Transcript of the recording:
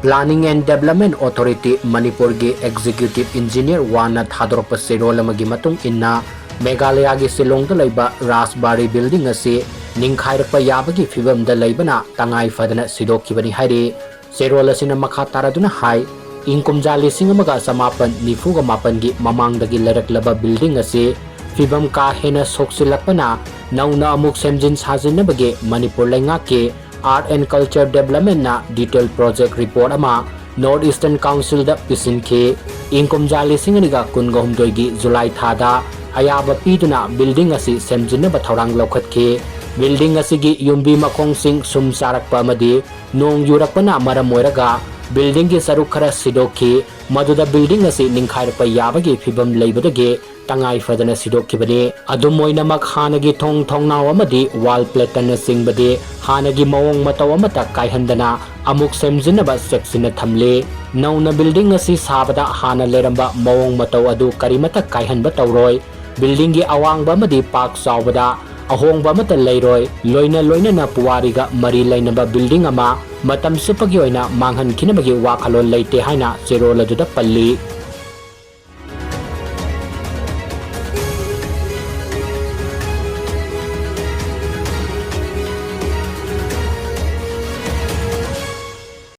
Planning and Development Authority Manipur gi Executive Engineer wana thadorpa serol amagi matung inna Meghalaya gi Shillongda Leiba Rajbari building asi Ningkhairakpa Yabagi Fibamda Leibana TANGAI FADANA Sidokhibani hairi serol asina makha taraduna hai ingkumja lising amaga samapan nifuga mapan gi mamangdagi laraklaba building asi Fibam ka hena soksilakpana nauna amuk semjin sajinabagi Manipur laingaki Art and Culture Development na detailed project report ama North Eastern Council da pisinki ingkumja lising aniga kungahumdoi gi July thada ayaba piduna building asi semjinaba thorang lokhatki building asigi yumbi makong sing sum sarakpa amadi nong yurakpana maram oiraga building gi saruk khara sidokhi maduda building asi Ningkhairakpa Yabagi Fibam leibadagi TANGAI FADANA Sidokhibani adum oinamak hanagi thongnaw amadi wall platen singbadi hanagi mawong mataw amata kaihandana amuk semjinaba section thamle nauna building asi sabada hana leramba mawong mataw adu karimata kaihanba tawroi building gi awangba amadi pak sawbada ahongba mata leiroi loina na puwariga mari lainaba building ama matam supagi oina manghan kinabagi wakalon leite haina cherola duda palli